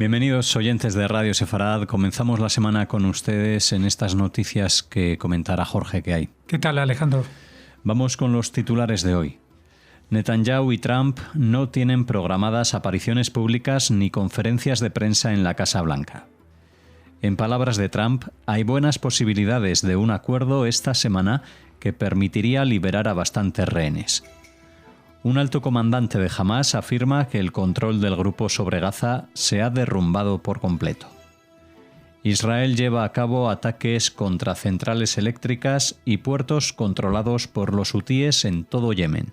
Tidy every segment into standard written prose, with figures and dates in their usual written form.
Bienvenidos oyentes de Radio Sefarad. Comenzamos la semana con ustedes en estas noticias que comentará Jorge que hay. ¿Qué tal, Alejandro? Vamos con los titulares de hoy. Netanyahu y Trump no tienen programadas apariciones públicas ni conferencias de prensa en la Casa Blanca. En palabras de Trump, hay buenas posibilidades de un acuerdo esta semana que permitiría liberar a bastantes rehenes. Un alto comandante de Hamás afirma que el control del grupo sobre Gaza se ha derrumbado por completo. Israel lleva a cabo ataques contra centrales eléctricas y puertos controlados por los hutíes en todo Yemen.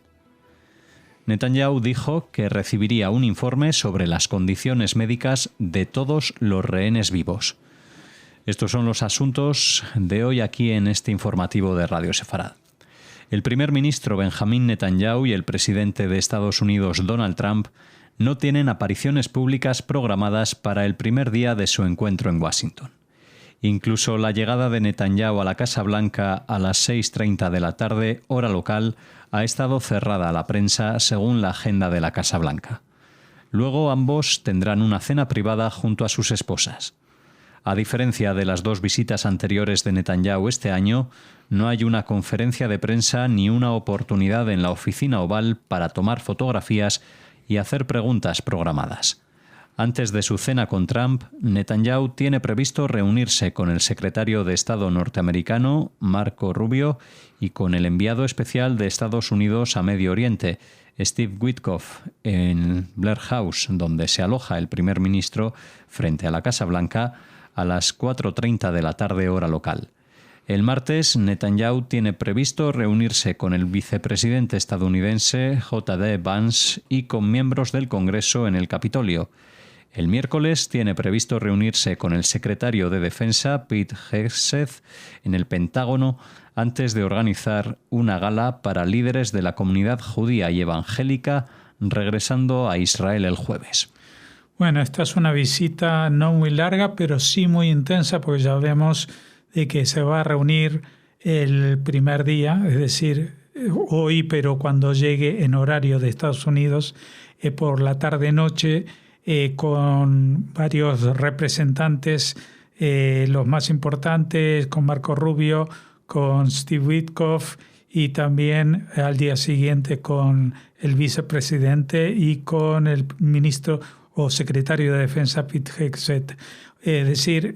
Netanyahu dijo que recibiría un informe sobre las condiciones médicas de todos los rehenes vivos. Estos son los asuntos de hoy aquí en este informativo de Radio Sefarad. El primer ministro Benjamín Netanyahu y el presidente de Estados Unidos Donald Trump no tienen apariciones públicas programadas para el primer día de su encuentro en Washington. Incluso la llegada de Netanyahu a la Casa Blanca a las 6:30 de la tarde, hora local, ha estado cerrada a la prensa según la agenda de la Casa Blanca. Luego ambos tendrán una cena privada junto a sus esposas. A diferencia de las dos visitas anteriores de Netanyahu este año, no hay una conferencia de prensa ni una oportunidad en la oficina oval para tomar fotografías y hacer preguntas programadas. Antes de su cena con Trump, Netanyahu tiene previsto reunirse con el secretario de Estado norteamericano, Marco Rubio, y con el enviado especial de Estados Unidos a Medio Oriente, Steve Witkoff, en Blair House, donde se aloja el primer ministro frente a la Casa Blanca, a las 4:30 de la tarde hora local. El martes, Netanyahu tiene previsto reunirse con el vicepresidente estadounidense J.D. Vance y con miembros del Congreso en el Capitolio. El miércoles tiene previsto reunirse con el secretario de Defensa, Pete Hegseth, en el Pentágono antes de organizar una gala para líderes de la comunidad judía y evangélica regresando a Israel el jueves. Bueno, esta es una visita no muy larga, pero sí muy intensa, porque ya vemos de que se va a reunir el primer día, es decir, hoy, pero cuando llegue en horario de Estados Unidos, por la tarde-noche, con varios representantes, los más importantes, con Marco Rubio, con Steve Witkoff y también al día siguiente con el vicepresidente y con el ministro o secretario de Defensa Pete Hegseth. Es decir,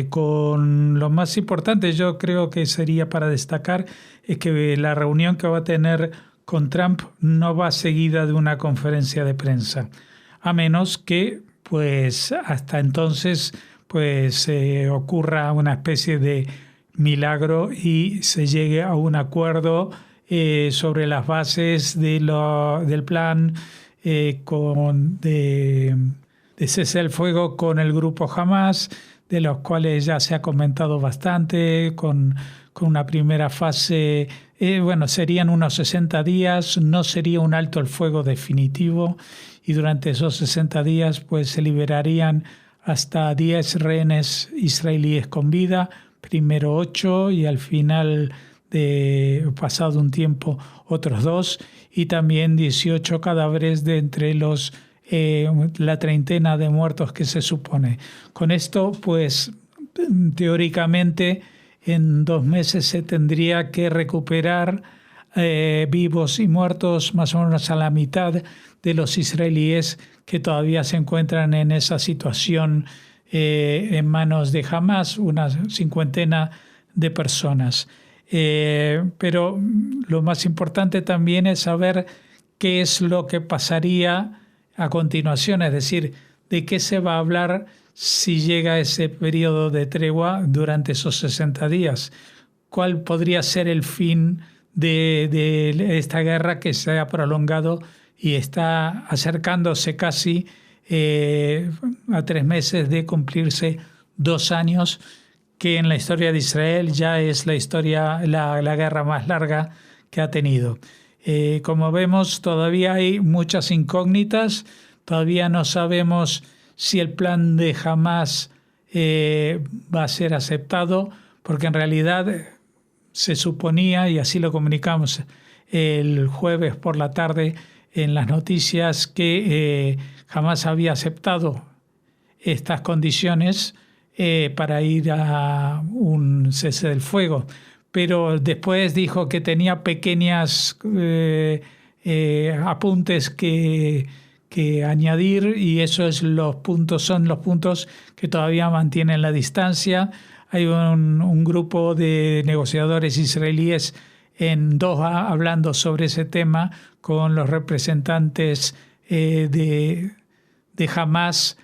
con lo más importante yo creo que sería para destacar es que la reunión que va a tener con Trump no va seguida de una conferencia de prensa, a menos que pues hasta entonces pues ocurra una especie de milagro y se llegue a un acuerdo sobre las bases del plan de cese el fuego con el grupo Hamás, de los cuales ya se ha comentado bastante, con una primera fase, serían unos 60 días, no sería un alto el fuego definitivo, y durante esos 60 días pues se liberarían hasta 10 rehenes israelíes con vida, primero 8 y al final pasado un tiempo otros 2, y también 18 cadáveres de entre la treintena de muertos que se supone. Con esto, pues, teóricamente, en 2 meses se tendría que recuperar vivos y muertos más o menos a la mitad de los israelíes que todavía se encuentran en esa situación en manos de Hamás, una 50 de personas. Pero lo más importante también es saber qué es lo que pasaría a continuación, es decir, de qué se va a hablar si llega ese periodo de tregua durante esos 60 días. ¿Cuál podría ser el fin de esta guerra que se ha prolongado y está acercándose casi a 3 meses de cumplirse 2 años, que en la historia de Israel ya es la guerra más larga que ha tenido? Como vemos, todavía hay muchas incógnitas, todavía no sabemos si el plan de Hamás va a ser aceptado, porque en realidad se suponía, y así lo comunicamos el jueves por la tarde en las noticias, que Hamás había aceptado estas condiciones para ir a un cese del fuego. Pero después dijo que tenía pequeñas apuntes que añadir, y son los puntos que todavía mantienen la distancia. Hay un grupo de negociadores israelíes en Doha hablando sobre ese tema con los representantes de Hamás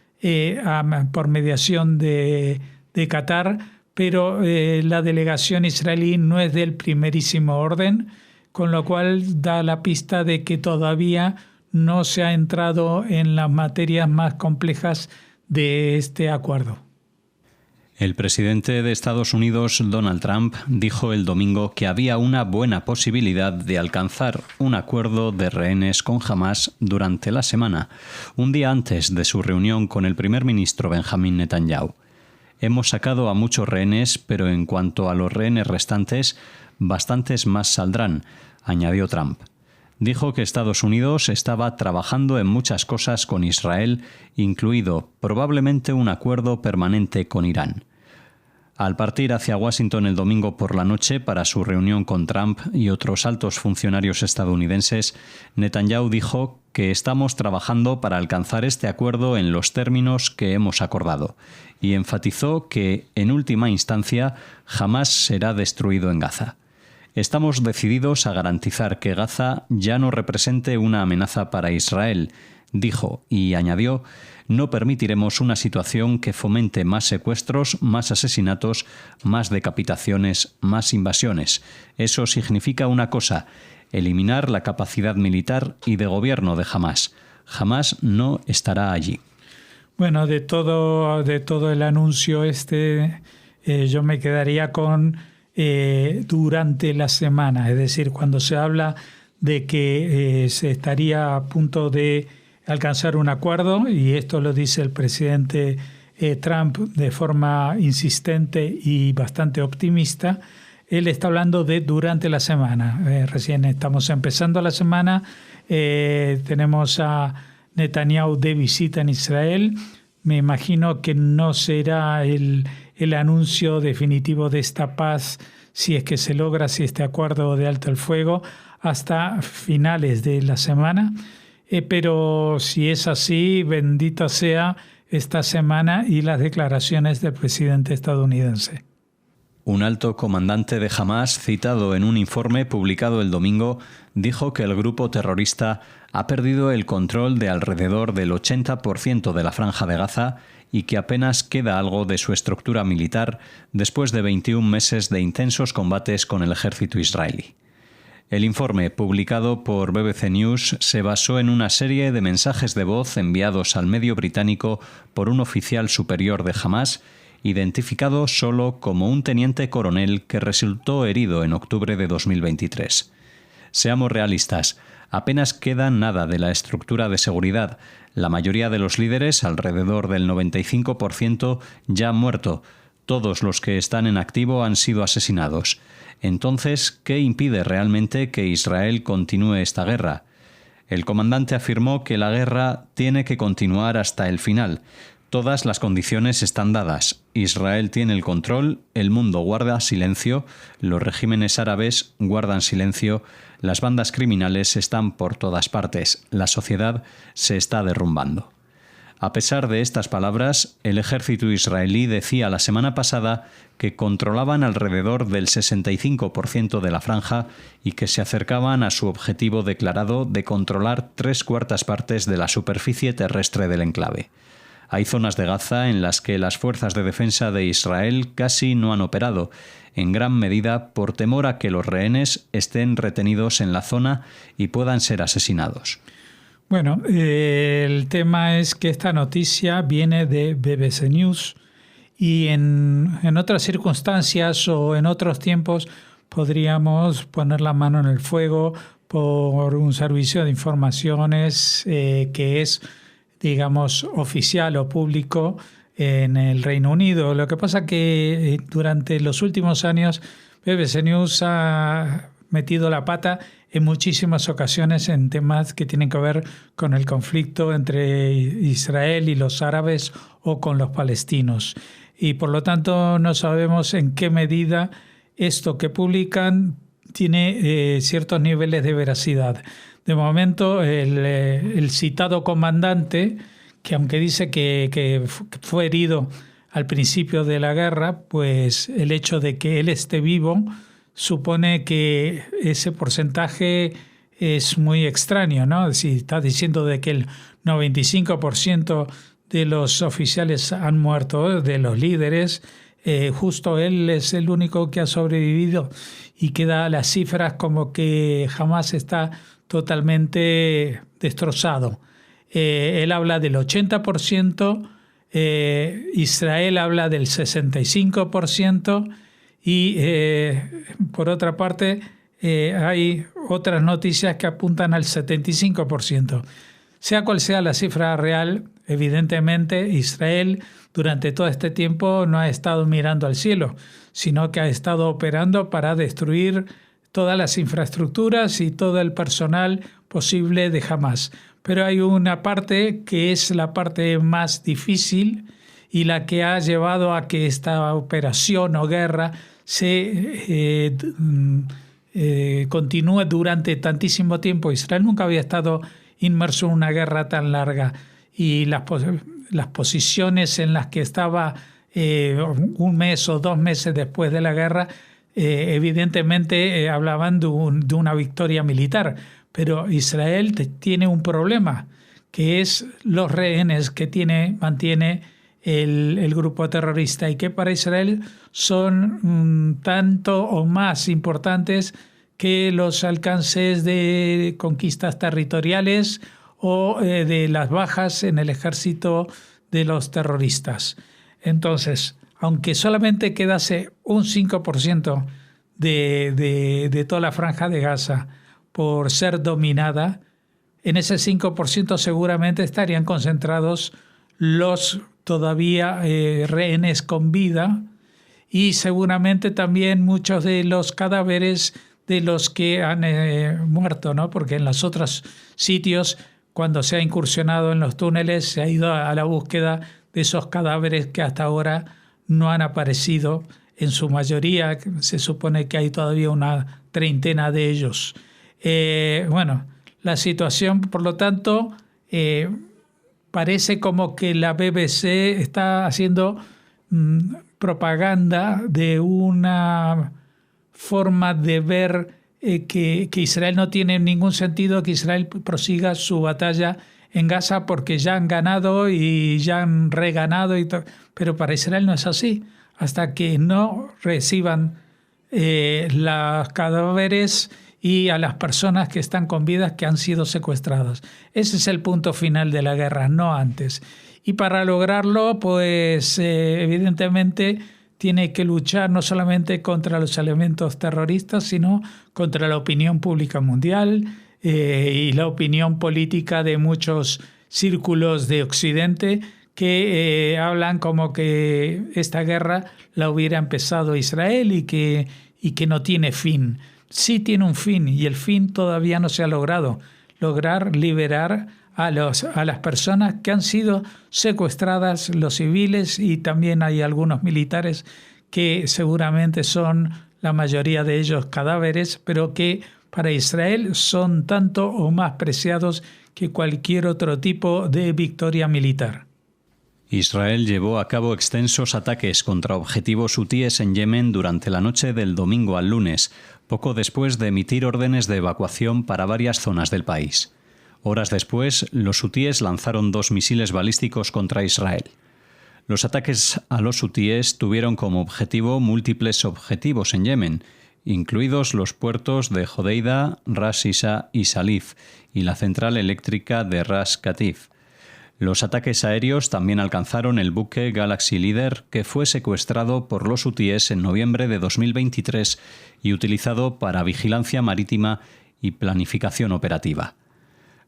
por mediación de Qatar, pero la delegación israelí no es del primerísimo orden, con lo cual da la pista de que todavía no se ha entrado en las materias más complejas de este acuerdo. El presidente de Estados Unidos, Donald Trump, dijo el domingo que había una buena posibilidad de alcanzar un acuerdo de rehenes con Hamás durante la semana, un día antes de su reunión con el primer ministro Benjamín Netanyahu. Hemos sacado a muchos rehenes, pero en cuanto a los rehenes restantes, bastantes más saldrán, añadió Trump. Dijo que Estados Unidos estaba trabajando en muchas cosas con Israel, incluido probablemente un acuerdo permanente con Irán. Al partir hacia Washington el domingo por la noche para su reunión con Trump y otros altos funcionarios estadounidenses, Netanyahu dijo que estamos trabajando para alcanzar este acuerdo en los términos que hemos acordado, y enfatizó que, en última instancia, jamás será destruido en Gaza. Estamos decididos a garantizar que Gaza ya no represente una amenaza para Israel, dijo, y añadió: no permitiremos una situación que fomente más secuestros, más asesinatos, más decapitaciones, más invasiones. Eso significa una cosa: eliminar la capacidad militar y de gobierno de Hamás. Hamás no estará allí. Bueno, de todo el anuncio yo me quedaría con durante la semana, es decir, cuando se habla de que se estaría a punto de alcanzar un acuerdo, y esto lo dice el presidente Trump de forma insistente y bastante optimista. Él está hablando de durante la semana. Recién estamos empezando la semana, tenemos a Netanyahu de visita en Israel. Me imagino que no será el anuncio definitivo de esta paz, si es que se logra, si este acuerdo de alto el fuego, hasta finales de la semana. Pero si es así, bendita sea esta semana y las declaraciones del presidente estadounidense. Un alto comandante de Hamás, citado en un informe publicado el domingo, dijo que el grupo terrorista ha perdido el control de alrededor del 80% de la Franja de Gaza y que apenas queda algo de su estructura militar después de 21 meses de intensos combates con el ejército israelí. El informe, publicado por BBC News, se basó en una serie de mensajes de voz enviados al medio británico por un oficial superior de Hamás, identificado solo como un teniente coronel que resultó herido en octubre de 2023. Seamos realistas, apenas queda nada de la estructura de seguridad. La mayoría de los líderes, alrededor del 95%, ya han muerto. Todos los que están en activo han sido asesinados. Entonces, ¿qué impide realmente que Israel continúe esta guerra? El comandante afirmó que la guerra tiene que continuar hasta el final. Todas las condiciones están dadas. Israel tiene el control, el mundo guarda silencio, los regímenes árabes guardan silencio, las bandas criminales están por todas partes, la sociedad se está derrumbando. A pesar de estas palabras, el ejército israelí decía la semana pasada que controlaban alrededor del 65% de la franja y que se acercaban a su objetivo declarado de controlar 3/4 partes de la superficie terrestre del enclave. Hay zonas de Gaza en las que las fuerzas de defensa de Israel casi no han operado, en gran medida por temor a que los rehenes estén retenidos en la zona y puedan ser asesinados. Bueno, el tema es que esta noticia viene de BBC News y en otras circunstancias o en otros tiempos podríamos poner la mano en el fuego por un servicio de informaciones que es, digamos, oficial o público en el Reino Unido. Lo que pasa que durante los últimos años BBC News ha metido la pata en muchísimas ocasiones en temas que tienen que ver con el conflicto entre Israel y los árabes o con los palestinos. Y por lo tanto no sabemos en qué medida esto que publican tiene ciertos niveles de veracidad. De momento, el citado comandante, que aunque dice que fue herido al principio de la guerra, pues el hecho de que él esté vivo supone que ese porcentaje es muy extraño, ¿no? Si está diciendo de que el 95% de los oficiales han muerto, de los líderes, justo él es el único que ha sobrevivido y que da las cifras como que Hamás está totalmente destrozado. Él habla del 80%, Israel habla del 65%, y por otra parte hay otras noticias que apuntan al 75%. Sea cual sea la cifra real, evidentemente Israel durante todo este tiempo no ha estado mirando al cielo, sino que ha estado operando para destruir todas las infraestructuras y todo el personal posible de Hamás. Pero hay una parte que es la parte más difícil y la que ha llevado a que esta operación o guerra se continúe durante tantísimo tiempo. Israel nunca había estado inmerso en una guerra tan larga y las posiciones en las que estaba un mes o 2 meses después de la guerra evidentemente hablaban de una victoria militar, pero Israel tiene un problema, que es los rehenes que mantiene el grupo terrorista y que para Israel son tanto o más importantes que los alcances de conquistas territoriales o de las bajas en el ejército de los terroristas. Entonces, aunque solamente quedase un 5% de toda la franja de Gaza por ser dominada, en ese 5% seguramente estarían concentrados los todavía rehenes con vida y seguramente también muchos de los cadáveres de los que han muerto, ¿no? Porque en los otros sitios, cuando se ha incursionado en los túneles, se ha ido a la búsqueda de esos cadáveres que hasta ahora no han aparecido. En su mayoría se supone que hay todavía una 30 de ellos. Bueno, la situación, por lo tanto, parece como que la BBC está haciendo propaganda de una forma de ver que Israel no tiene ningún sentido que Israel prosiga su batalla en Gaza porque ya han ganado y ya han reganado, pero para Israel no es así. Hasta que no reciban los cadáveres y a las personas que están con vidas que han sido secuestradas. Ese es el punto final de la guerra, no antes. Y para lograrlo, pues evidentemente tiene que luchar no solamente contra los elementos terroristas, sino contra la opinión pública mundial y la opinión política de muchos círculos de Occidente que hablan como que esta guerra la hubiera empezado Israel y que no tiene fin. Sí tiene un fin y el fin todavía no se ha logrado. Lograr liberar a las personas que han sido secuestradas, los civiles, y también hay algunos militares que seguramente son la mayoría de ellos cadáveres, pero que para Israel son tanto o más preciados que cualquier otro tipo de victoria militar. Israel llevó a cabo extensos ataques contra objetivos hutíes en Yemen durante la noche del domingo al lunes, poco después de emitir órdenes de evacuación para varias zonas del país. Horas después, los hutíes lanzaron 2 misiles balísticos contra Israel. Los ataques a los hutíes tuvieron como objetivo múltiples objetivos en Yemen, incluidos los puertos de Jodeida, Ras Isa y Salif, y la central eléctrica de Ras Katif. Los ataques aéreos también alcanzaron el buque Galaxy Leader, que fue secuestrado por los hutíes en noviembre de 2023 y utilizado para vigilancia marítima y planificación operativa.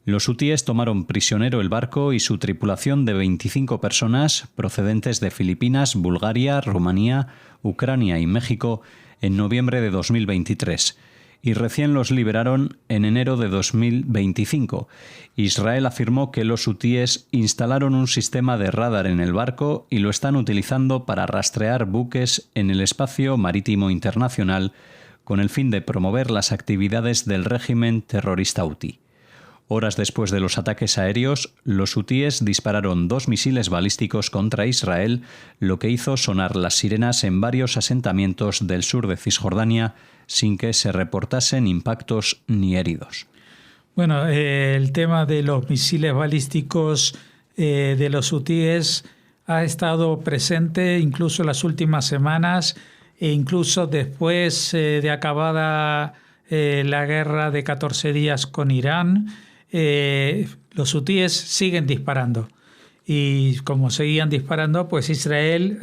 Los hutíes tomaron prisionero el barco y su tripulación de 25 personas procedentes de Filipinas, Bulgaria, Rumanía, Ucrania y México en noviembre de 2023 y recién los liberaron en enero de 2025. Israel afirmó que los hutíes instalaron un sistema de radar en el barco y lo están utilizando para rastrear buques en el espacio marítimo internacional con el fin de promover las actividades del régimen terrorista hutí. Horas después de los ataques aéreos, los hutíes dispararon 2 misiles balísticos contra Israel, lo que hizo sonar las sirenas en varios asentamientos del sur de Cisjordania sin que se reportasen impactos ni heridos. Bueno, el tema de los misiles balísticos de los hutíes ha estado presente incluso en las últimas semanas e incluso después de acabada la guerra de 14 días con Irán. Los hutíes siguen disparando y como seguían disparando, pues Israel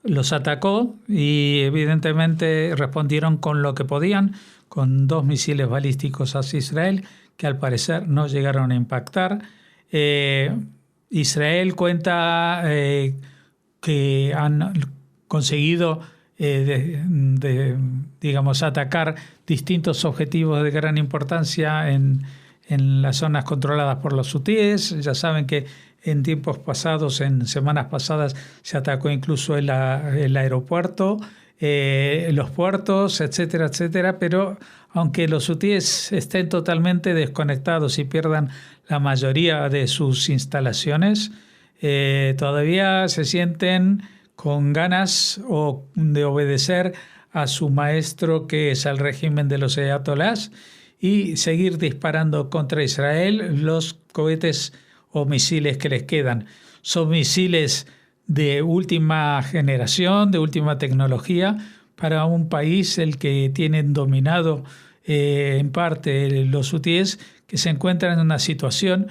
los atacó y evidentemente respondieron con lo que podían, con 2 misiles balísticos hacia Israel que al parecer no llegaron a impactar. Israel cuenta que han conseguido atacar distintos objetivos de gran importancia en las zonas controladas por los hutíes. Ya saben que en tiempos pasados, en semanas pasadas, se atacó incluso el aeropuerto, los puertos, etcétera, etcétera. Pero aunque los hutíes estén totalmente desconectados y pierdan la mayoría de sus instalaciones, todavía se sienten con ganas de obedecer a su maestro, que es el régimen de los ayatolás, y seguir disparando contra Israel los cohetes o misiles que les quedan. Son misiles de última generación, de última tecnología, para un país el que tienen dominado en parte los hutíes, que se encuentran en una situación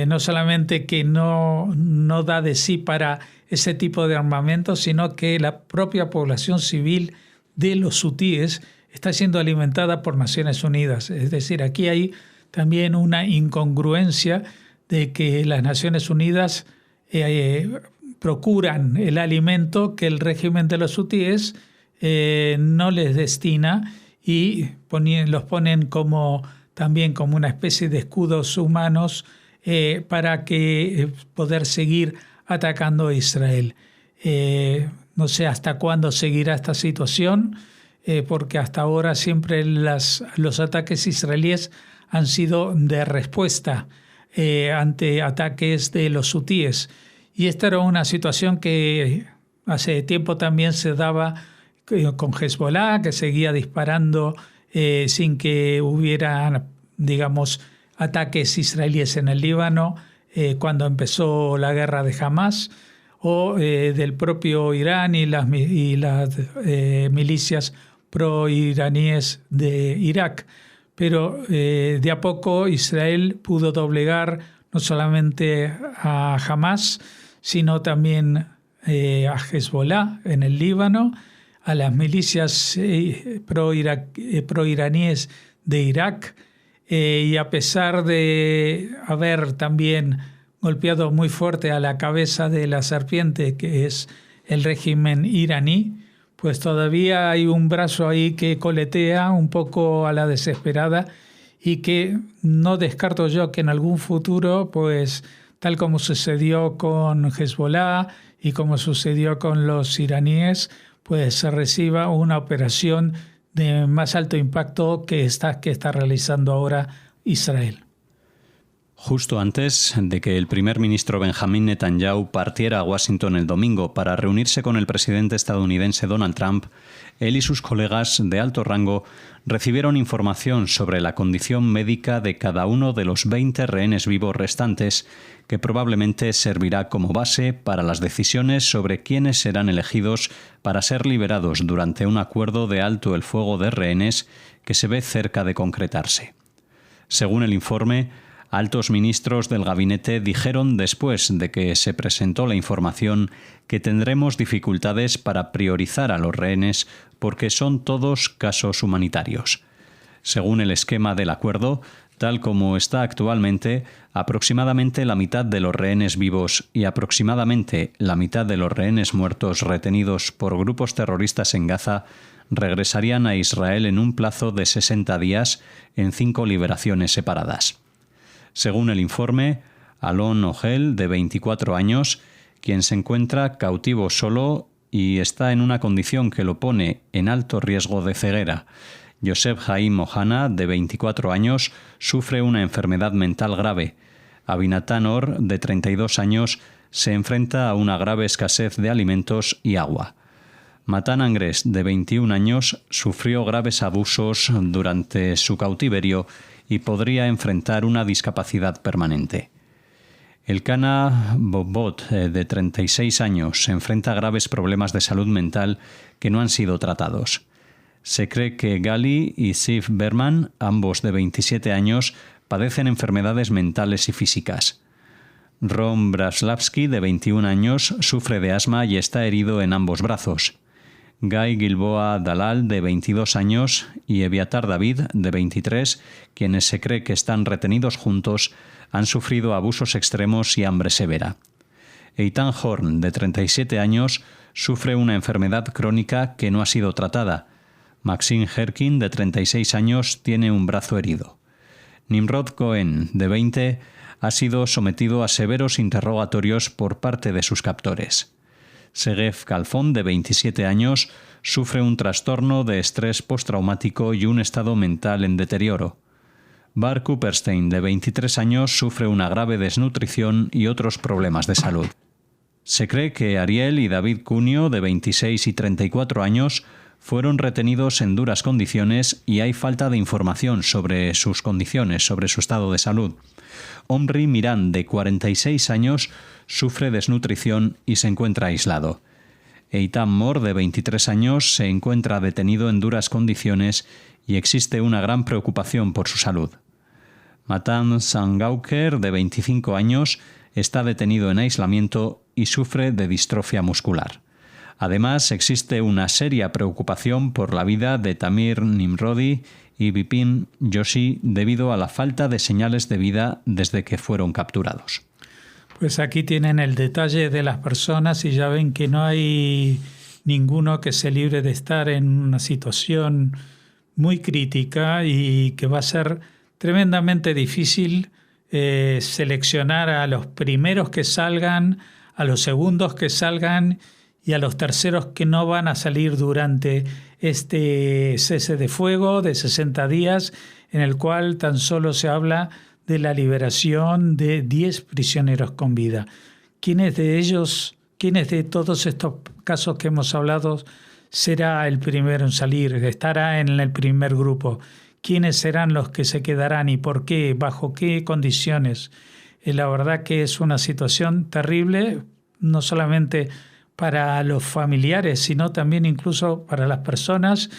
no solamente que no da de sí para ese tipo de armamento, sino que la propia población civil de los hutíes está siendo alimentada por Naciones Unidas. Es decir, aquí hay también una incongruencia de que las Naciones Unidas procuran el alimento que el régimen de los hutíes no les destina y los ponen también como una especie de escudos humanos para que poder seguir atacando a Israel. No sé hasta cuándo seguirá esta situación, porque hasta ahora siempre los ataques israelíes han sido de respuesta ante ataques de los hutíes. Y esta era una situación que hace tiempo también se daba con Hezbollah, que seguía disparando sin que hubiera, ataques israelíes en el Líbano cuando empezó la guerra de Hamas, o del propio Irán y las milicias pro-iraníes de Irak. Pero de a poco Israel pudo doblegar no solamente a Hamas, sino también a Hezbollah en el Líbano, a las milicias pro-iraníes de Irak, y a pesar de haber también golpeado muy fuerte a la cabeza de la serpiente, que es el régimen iraní, pues todavía hay un brazo ahí que coletea un poco a la desesperada, y que no descarto yo que en algún futuro, pues tal como sucedió con Hezbollah y como sucedió con los iraníes, pues se reciba una operación de más alto impacto que está realizando ahora Israel. Justo antes de que el primer ministro Benjamin Netanyahu partiera a Washington el domingo para reunirse con el presidente estadounidense Donald Trump, él y sus colegas de alto rango recibieron información sobre la condición médica de cada uno de los 20 rehenes vivos restantes, que probablemente servirá como base para las decisiones sobre quiénes serán elegidos para ser liberados durante un acuerdo de alto el fuego de rehenes que se ve cerca de concretarse. Según el informe, altos ministros del gabinete dijeron después de que se presentó la información que tendremos dificultades para priorizar a los rehenes porque son todos casos humanitarios. Según el esquema del acuerdo, tal como está actualmente, aproximadamente la mitad de los rehenes vivos y aproximadamente la mitad de los rehenes muertos retenidos por grupos terroristas en Gaza regresarían a Israel en un plazo de 60 días en 5 liberaciones separadas. Según el informe, Alon Ogel, de 24 años, quien se encuentra cautivo solo y está en una condición que lo pone en alto riesgo de ceguera. Yosef Haim Ohana, de 24 años, sufre una enfermedad mental grave. Abinatan Or, de 32 años, se enfrenta a una grave escasez de alimentos y agua. Matan Angres, de 21 años, sufrió graves abusos durante su cautiverio y podría enfrentar una discapacidad permanente. Elkana Bobot, de 36 años, se enfrenta a graves problemas de salud mental que no han sido tratados. Se cree que Gali y Ziv Berman, ambos de 27 años, padecen enfermedades mentales y físicas. Ron Braslavsky, de 21 años, sufre de asma y está herido en ambos brazos. Guy Gilboa Dalal, de 22 años, y Eviatar David, de 23, quienes se cree que están retenidos juntos, han sufrido abusos extremos y hambre severa. Eitan Horn, de 37 años, sufre una enfermedad crónica que no ha sido tratada. Maxine Herkin, de 36 años, tiene un brazo herido. Nimrod Cohen, de 20, ha sido sometido a severos interrogatorios por parte de sus captores. Segev Kalfon, de 27 años, sufre un trastorno de estrés postraumático y un estado mental en deterioro. Bar Cooperstein, de 23 años, sufre una grave desnutrición y otros problemas de salud. Se cree que Ariel y David Cunio, de 26 y 34 años, fueron retenidos en duras condiciones y hay falta de información sobre sus condiciones, sobre su estado de salud. Omri Miran, de 46 años, sufre desnutrición y se encuentra aislado. Eitan Mor, de 23 años, se encuentra detenido en duras condiciones y existe una gran preocupación por su salud. Matan Sangauker, de 25 años, está detenido en aislamiento y sufre de distrofia muscular. Además, existe una seria preocupación por la vida de Tamir Nimrodi y Bipin Joshi debido a la falta de señales de vida desde que fueron capturados. Pues aquí tienen el detalle de las personas y ya ven que no hay ninguno que se libre de estar en una situación muy crítica y que va a ser tremendamente difícil seleccionar a los primeros que salgan, a los segundos que salgan y a los terceros que no van a salir durante este cese de fuego de 60 días, en el cual tan solo se habla de la liberación de 10 prisioneros con vida. ¿Quiénes de todos estos casos que hemos hablado será el primero en salir? ¿Estará en el primer grupo? ¿Quiénes serán los que se quedarán y por qué? ¿Bajo qué condiciones? La verdad que es una situación terrible, no solamente para los familiares, sino también incluso para las personas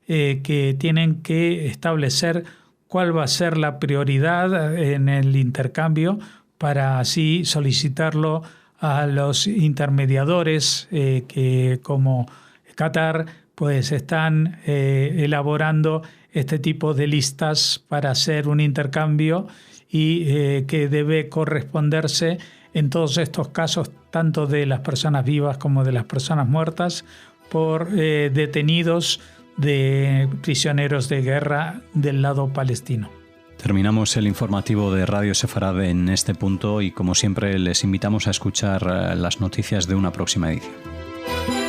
que tienen que establecer cuál va a ser la prioridad en el intercambio para así solicitarlo a los intermediadores que como Qatar pues están elaborando este tipo de listas para hacer un intercambio y que debe corresponderse en todos estos casos, tanto de las personas vivas como de las personas muertas, por detenidos de prisioneros de guerra del lado palestino. Terminamos el informativo de Radio Sefarad en este punto y, como siempre, les invitamos a escuchar las noticias de una próxima edición.